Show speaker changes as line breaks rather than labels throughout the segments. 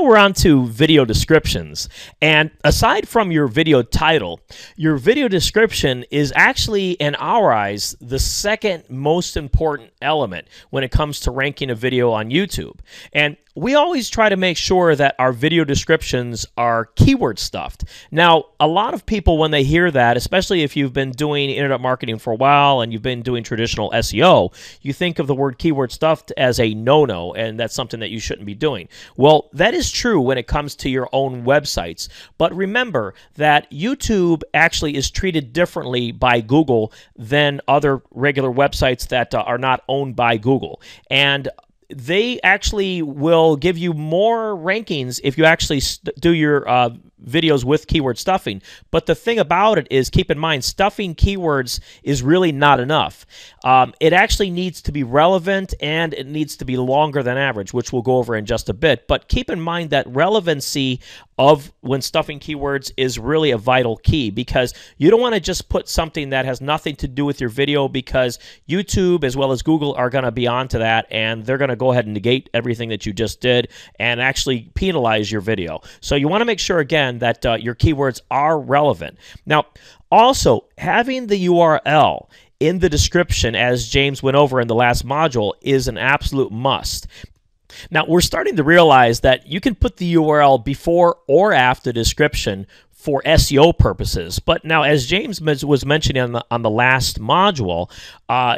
we're on to video descriptions. And aside from your video title, your video description is actually, in our eyes, the second most important element when it comes to ranking a video on YouTube. And we always try to make sure that our video descriptions are keyword stuffed. Now, a lot of people, when they hear that, especially if you've been doing internet marketing for a while and you've been doing traditional SEO, you think of the word keyword stuffed as a no-no, and that's something that you shouldn't be doing. Well, that is true when it comes to your own websites. But remember that YouTube actually is treated differently by Google than other regular websites that are not owned by Google. And they actually will give you more rankings if you actually do your videos with keyword stuffing. But the thing about it is, keep in mind, stuffing keywords is really not enough. It actually needs to be relevant, and it needs to be longer than average, which we'll go over in just a bit. But keep in mind that relevancy of when stuffing keywords is really a vital key, because you don't want to just put something that has nothing to do with your video, because YouTube as well as Google are going to be onto that, and they're going to go ahead and negate everything that you just did and actually penalize your video. So you want to make sure, again, that your keywords are relevant. Now, also, having the URL in the description, as James went over in the last module, is an absolute must. Now, we're starting to realize that you can put the URL before or after description for SEO purposes. But now, as James was mentioning on the last module,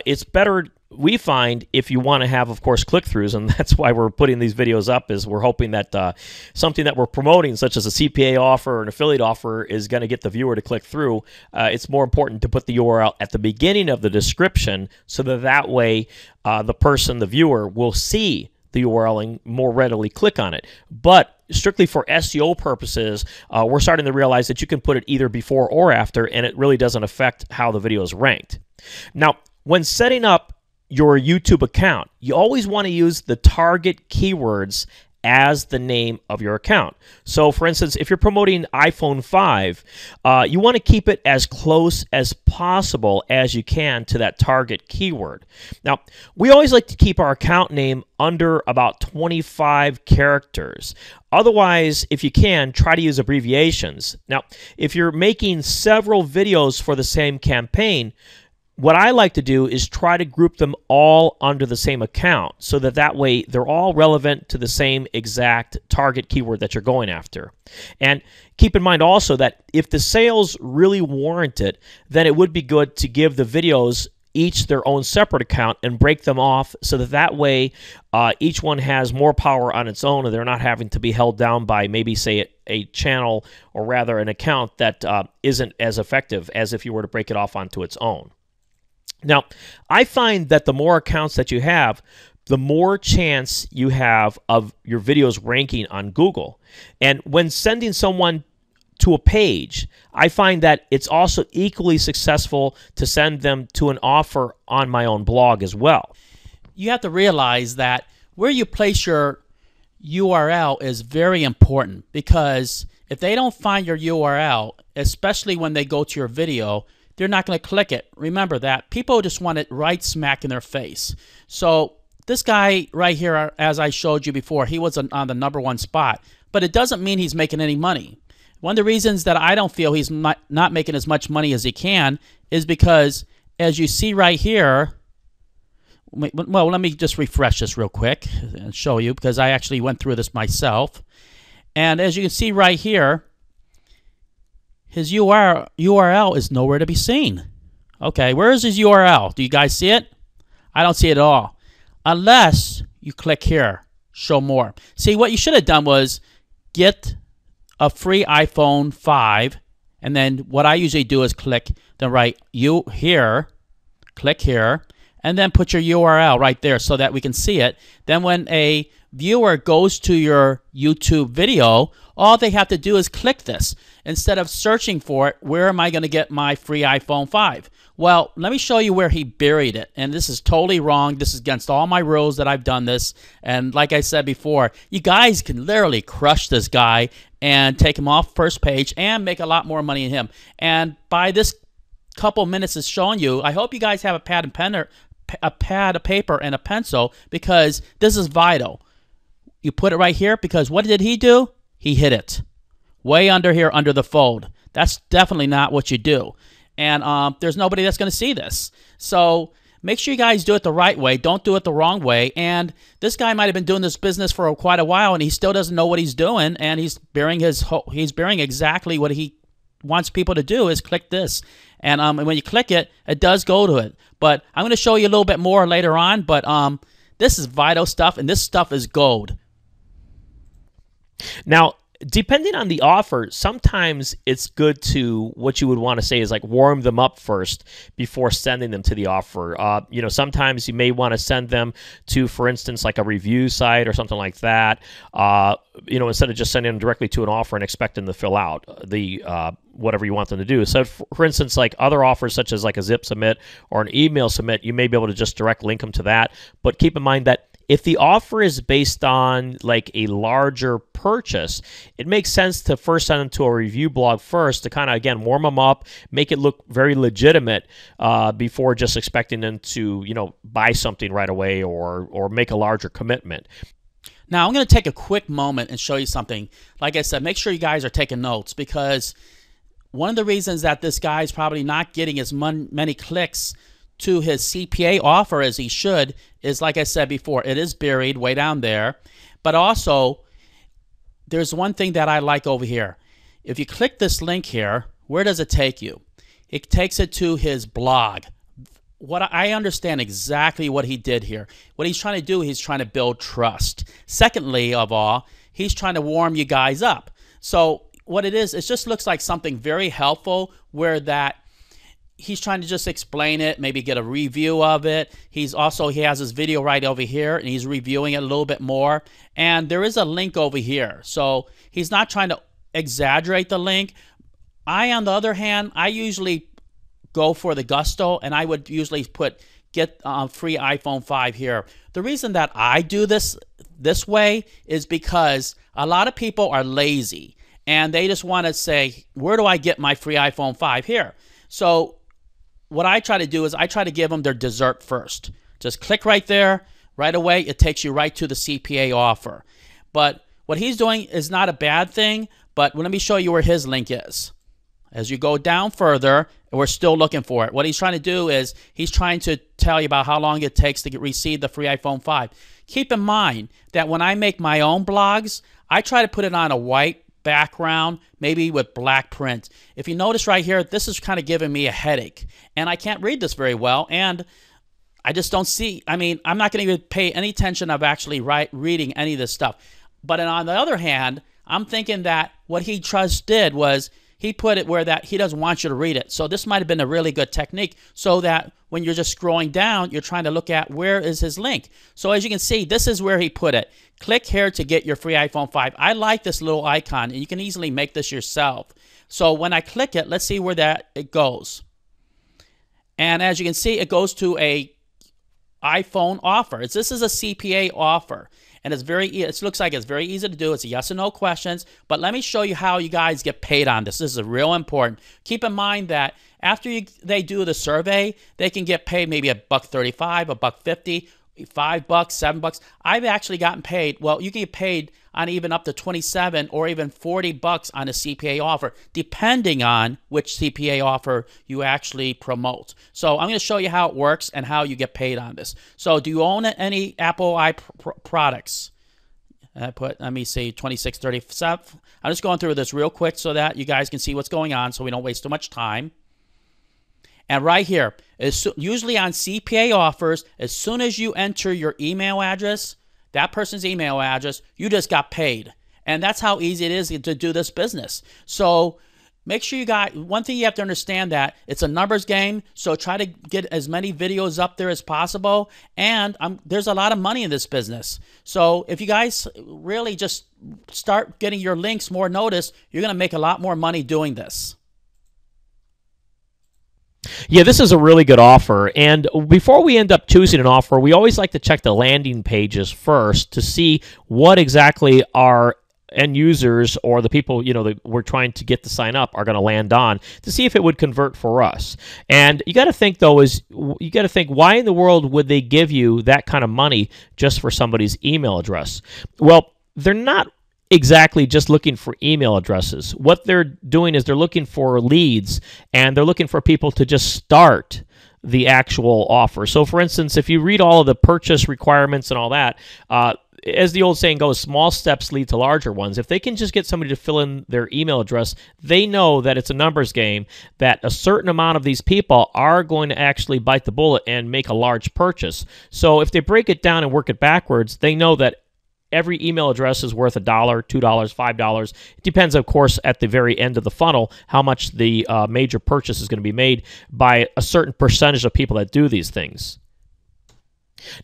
it's better, we find, if you want to have, of course, click-throughs, and that's why we're putting these videos up, is we're hoping that something that we're promoting, such as a CPA offer or an affiliate offer, is going to get the viewer to click through. It's more important to put the URL at the beginning of the description, so that way the person, the viewer, will see the URL and more readily click on it. But strictly for SEO purposes, we're starting to realize that you can put it either before or after, and it really doesn't affect how the video is ranked. Now, when setting up your YouTube account, you always want to use the target keywords as the name of your account. So, for instance, if you're promoting iPhone 5, you want to keep it as close as possible as you can to that target keyword. Now, we always like to keep our account name under about 25 characters. Otherwise, if you can, try to use abbreviations. Now, if you're making several videos for the same campaign, what I like to do is try to group them all under the same account, so that way they're all relevant to the same exact target keyword that you're going after. And keep in mind also that if the sales really warrant it, then it would be good to give the videos each their own separate account and break them off, so that way each one has more power on its own, and they're not having to be held down by maybe, say, a channel, or rather an account that isn't as effective as if you were to break it off onto its own. Now, I find that the more accounts that you have, the more chance you have of your videos ranking on Google. And when sending someone to a page, I find that it's also equally successful to send them to an offer on my own blog as well.
You have to realize that where you place your URL is very important, because if they don't find your URL, especially when they go to your video, they're not going to click it. Remember that. People just want it right smack in their face. So this guy right here, as I showed you before, he was on the #1 spot. But it doesn't mean he's making any money. One of the reasons that I don't feel he's not making as much money as he can is because, as you see right here, well, let me just refresh this real quick and show you, because I actually went through this myself. And as you can see right here, his URL is nowhere to be seen. Okay, where is his URL? Do you guys see it? I don't see it at all. Unless you click here, show more. See, what you should have done was get a free iPhone 5, and then what I usually do is click the right here, click here, and then put your URL right there so that we can see it. Then when a viewer goes to your YouTube video, all they have to do is click this. Instead of searching for it, where am I going to get my free iPhone 5? Well, let me show you where he buried it. And this is totally wrong. This is against all my rules that I've done this. And like I said before, you guys can literally crush this guy and take him off first page and make a lot more money in him. And by this couple minutes is showing you, I hope you guys have a pad and pen, or a pad, a paper, and a pencil, because this is vital. You put it right here because what did he do? He hid it way under here under the fold. That's definitely not what you do. And there's nobody that's going to see this. So make sure you guys do it the right way. Don't do it the wrong way. And this guy might have been doing this business for quite a while, and he still doesn't know what he's doing, and he's bearing exactly what he wants people to do is click this. And when you click it, it does go to it. But I'm going to show you a little bit more later on. But this is vital stuff, and this stuff is gold.
Now, depending on the offer, sometimes it's good to, what you would want to say is like warm them up first before sending them to the offer. Sometimes you may want to send them to, for instance, like a review site or something like that. Instead of just sending them directly to an offer and expecting them to fill out the whatever you want them to do. So, for instance, like other offers such as like a zip submit or an email submit, you may be able to just direct link them to that. But keep in mind that if the offer is based on like a larger purchase, it makes sense to first send them to a review blog first to kind of, again, warm them up, make it look very legitimate before just expecting them to, buy something right away or make a larger commitment.
Now, I'm going to take a quick moment and show you something. Like I said, make sure you guys are taking notes, because one of the reasons that this guy's probably not getting as many clicks to his CPA offer as he should is, like I said before, it is buried way down there. But also, there's one thing that I like over here. If you click this link here, where does it take you? It takes it to his blog. I understand exactly what he did here. What he's trying to do, he's trying to build trust. Secondly of all, he's trying to warm you guys up. So what it just looks like something very helpful where that he's trying to just explain it, maybe get a review of it. He has his video right over here, and he's reviewing it a little bit more. And there is a link over here. So he's not trying to exaggerate the link. On the other hand, I usually go for the gusto, and I would usually get free iPhone 5 here. The reason that I do this way is because a lot of people are lazy, and they just want to say, where do I get my free iPhone 5 here? So what I try to do is I try to give them their dessert first. Just click right there. Right away, it takes you right to the CPA offer. But what he's doing is not a bad thing, but let me show you where his link is. As you go down further, we're still looking for it. What he's trying to do is he's trying to tell you about how long it takes to receive the free iPhone 5. Keep in mind that when I make my own blogs, I try to put it on a white background, maybe with black print. If you notice right here, this is kind of giving me a headache, and I can't read this very well, and I just don't see, I'm not going to even pay any attention of actually reading any of this stuff. But on the other hand, I'm thinking that what he just did was he put it where that he doesn't want you to read it. So this might have been a really good technique, so that when you're just scrolling down, you're trying to look at where is his link. So as you can see, this is where he put it. Click here to get your free iPhone 5. I like this little icon, and you can easily make this yourself. So when I click it, let's see where it goes. And as you can see, it goes to a iPhone offer. This is a CPA offer, and it looks like it's very easy to do. It's a yes or no questions, but let me show you how you guys get paid on this. This is real important. Keep in mind that after they do the survey, they can get paid maybe $1.35, $1.50, $5, $7. I've actually gotten paid. Well, you can get paid on even up to $27 or even $40 on a CPA offer, depending on which CPA offer you actually promote. So I'm going to show you how it works and how you get paid on this. So do you own any Apple products? Let me see, 2637. I'm just going through this real quick so that you guys can see what's going on, so we don't waste too much time. And right here, usually on CPA offers, as soon as you enter your email address, that person's email address, you just got paid. And that's how easy it is to do this business. So make sure one thing you have to understand, that it's a numbers game, so try to get as many videos up there as possible. And there's a lot of money in this business. So if you guys really just start getting your links more noticed, you're going to make a lot more money doing this.
Yeah, this is a really good offer. And before we end up choosing an offer, we always like to check the landing pages first to see what exactly our end users or the people that we're trying to get to sign up are going to land on, to see if it would convert for us. And you got to think, though, why in the world would they give you that kind of money just for somebody's email address? Well, they're not exactly just looking for email addresses. What they're doing is they're looking for leads, and they're looking for people to just start the actual offer. So for instance, if you read all of the purchase requirements and all that, as the old saying goes, small steps lead to larger ones. If they can just get somebody to fill in their email address, they know that it's a numbers game, that a certain amount of these people are going to actually bite the bullet and make a large purchase. So if they break it down and work it backwards, they know that every email address is worth $1, $2, $5. It depends, of course, at the very end of the funnel, how much the major purchase is going to be made by a certain percentage of people that do these things.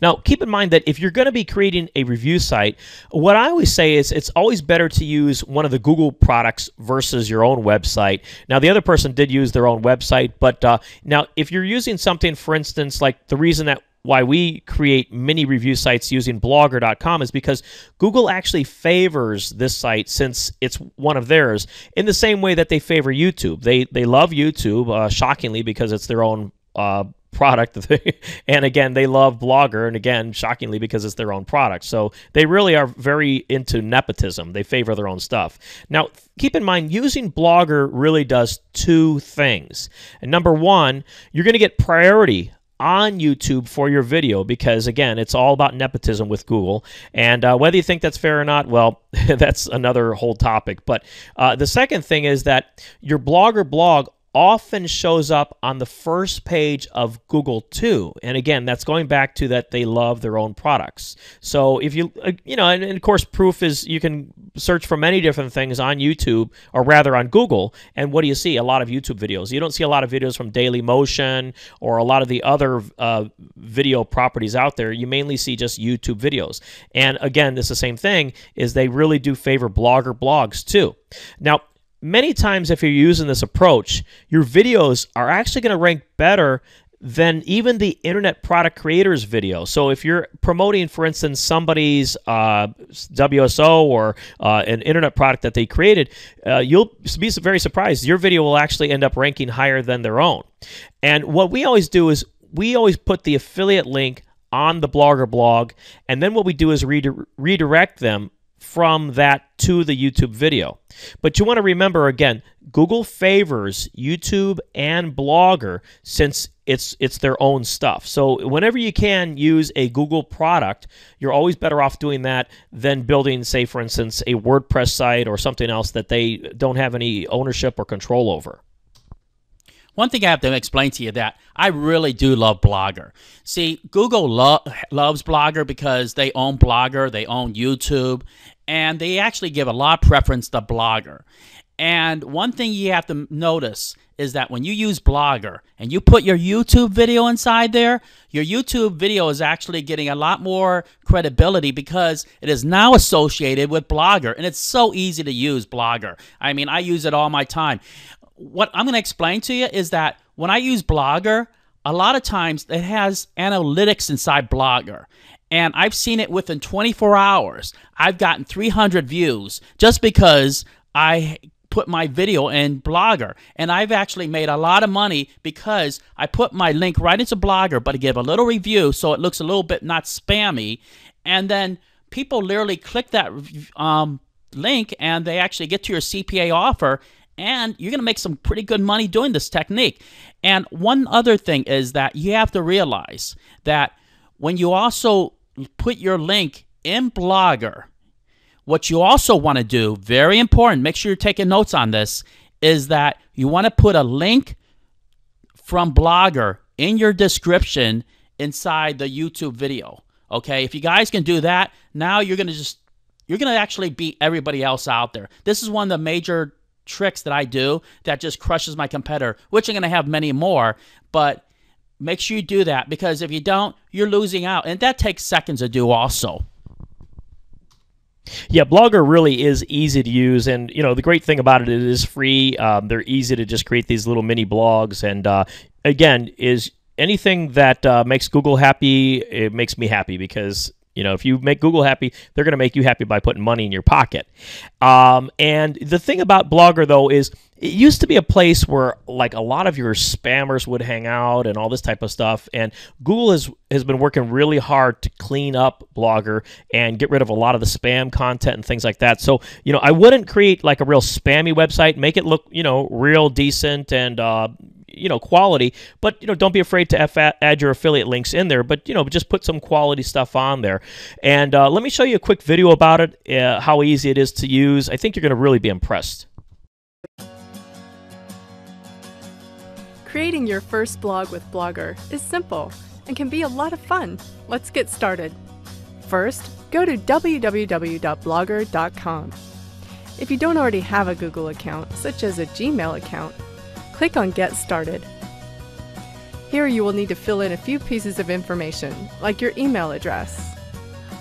Now, keep in mind that if you're going to be creating a review site, what I always say is it's always better to use one of the Google products versus your own website. Now, the other person did use their own website, but now if you're using something, for instance, like the reason that why we create mini review sites using blogger.com is because Google actually favors this site since it's one of theirs in the same way that they favor YouTube. They love YouTube, shockingly, because it's their own product. And again, they love Blogger, and again, shockingly, because it's their own product. So they really are very into nepotism. They favor their own stuff. Now, keep in mind, using Blogger really does two things. And number one, you're going to get priority on YouTube for your video because, again, it's all about nepotism with Google. And whether you think that's fair or not, well, that's another whole topic. But the second thing is that your Blogger blog often shows up on the first page of Google too. And again, that's going back to that they love their own products. So if you, and of course, proof is you can search for many different things on YouTube, or rather on Google, and what do you see? A lot of YouTube videos. You don't see a lot of videos from Dailymotion or a lot of the other video properties out there. You mainly see just YouTube videos. And again, it's the same thing, is they really do favor Blogger blogs too. Now, many times if you're using this approach, your videos are actually going to rank better than even the internet product creators video. So if you're promoting, for instance, somebody's WSO or an internet product that they created, you'll be very surprised. Your video will actually end up ranking higher than their own. And what we always do is we always put the affiliate link on the Blogger blog, and then what we do is redirect them from that to the YouTube video. But you want to remember, again, Google favors YouTube and Blogger since it's their own stuff. So whenever you can use a Google product, you're always better off doing that than building, say, for instance, a WordPress site or something else that they don't have any ownership or control over.
One thing I have to explain to you that I really do love Blogger. See, Google loves Blogger because they own Blogger, they own YouTube, and they actually give a lot of preference to Blogger. And one thing you have to notice is that when you use Blogger and you put your YouTube video inside there, your YouTube video is actually getting a lot more credibility because it is now associated with Blogger, and it's so easy to use Blogger. I mean, I use it all my time. What I'm going to explain to you is that when I use Blogger, a lot of times it has analytics inside Blogger. And I've seen it within 24 hours. I've gotten 300 views just because I put my video in Blogger. And I've actually made a lot of money because I put my link right into Blogger, but I give a little review so it looks a little bit not spammy. And then people literally click that link and they actually get to your CPA offer. And you're going to make some pretty good money doing this technique. And one other thing is that you have to realize that when you also put your link in Blogger, what you also want to do, very important, make sure you're taking notes on this, is that you want to put a link from Blogger in your description inside the YouTube video. Okay, if you guys can do that, now you're going to actually beat everybody else out there. This is one of the major tricks that I do that just crushes my competitor, which I'm going to have many more, but make sure you do that, because if you don't, you're losing out, and that takes seconds to do also.
Yeah, Blogger really is easy to use, and the great thing about it is free. They're easy to just create these little mini blogs, and again, is anything that makes Google happy, it makes me happy, because You know, if you make Google happy, they're going to make you happy by putting money in your pocket. And the thing about Blogger, though, is it used to be a place where like a lot of your spammers would hang out and all this type of stuff. And Google has been working really hard to clean up Blogger and get rid of a lot of the spam content and things like that. So, you know, I wouldn't create like a real spammy website, make it look, you know, real decent and, you know, quality, but, you know, don't be afraid to add your affiliate links in there, but, you know, just put some quality stuff on there. And let me show you a quick video about it, how easy it is to use. I think you're going to really be impressed.
Creating your first blog with Blogger is simple and can be a lot of fun. Let's get started. First, go to www.blogger.com. If you don't already have a Google account, such as a Gmail account, click on Get Started. Here you will need to fill in a few pieces of information, like your email address.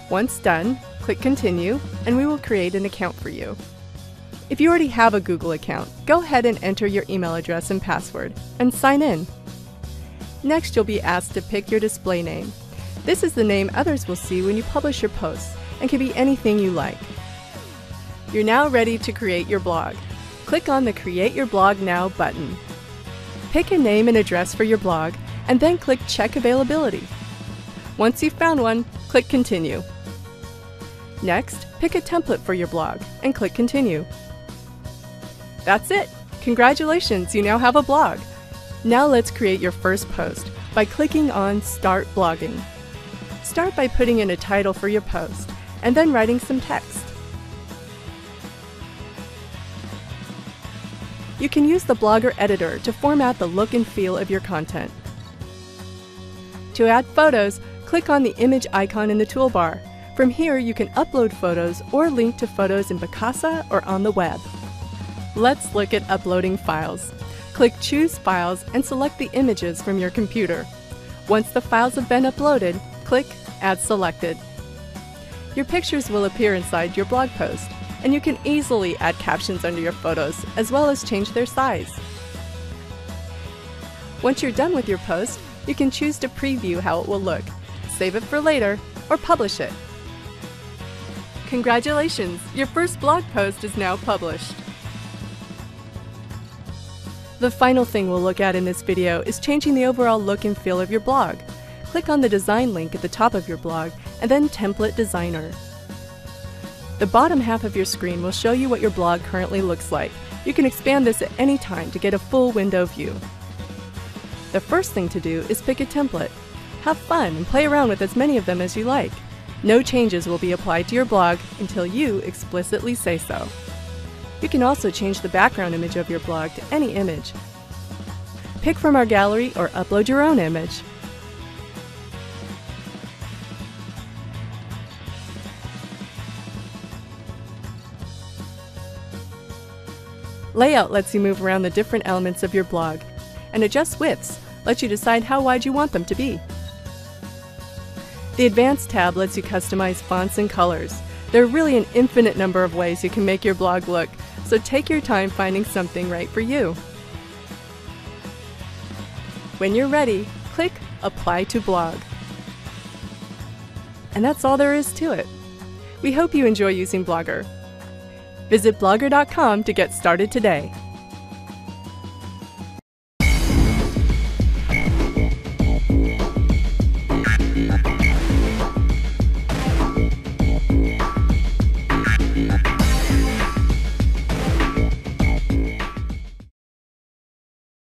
Once done, click Continue, and we will create an account for you. If you already have a Google account, go ahead and enter your email address and password, and sign in. Next, you'll be asked to pick your display name. This is the name others will see when you publish your posts, and can be anything you like. You're now ready to create your blog. Click on the Create Your Blog Now button. Pick a name and address for your blog, and then click Check Availability. Once you've found one, click Continue. Next, pick a template for your blog, and click Continue. That's it! Congratulations, you now have a blog! Now let's create your first post by clicking on Start Blogging. Start by putting in a title for your post, and then writing some text. You can use the Blogger editor to format the look and feel of your content. To add photos, click on the image icon in the toolbar. From here, you can upload photos or link to photos in Picasa or on the web. Let's look at uploading files. Click Choose Files and select the images from your computer. Once the files have been uploaded, click Add Selected. Your pictures will appear inside your blog post, and you can easily add captions under your photos, as well as change their size. Once you're done with your post, you can choose to preview how it will look, save it for later, or publish it. Congratulations! Your first blog post is now published. The final thing we'll look at in this video is changing the overall look and feel of your blog. Click on the design link at the top of your blog, and then Template Designer. The bottom half of your screen will show you what your blog currently looks like. You can expand this at any time to get a full window view. The first thing to do is pick a template. Have fun and play around with as many of them as you like. No changes will be applied to your blog until you explicitly say so. You can also change the background image of your blog to any image. Pick from our gallery or upload your own image. Layout lets you move around the different elements of your blog, and Adjust Widths lets you decide how wide you want them to be. The Advanced tab lets you customize fonts and colors. There are really an infinite number of ways you can make your blog look, so take your time finding something right for you. When you're ready, click Apply to Blog. And that's all there is to it. We hope you enjoy using Blogger. Visit blogger.com to get started today.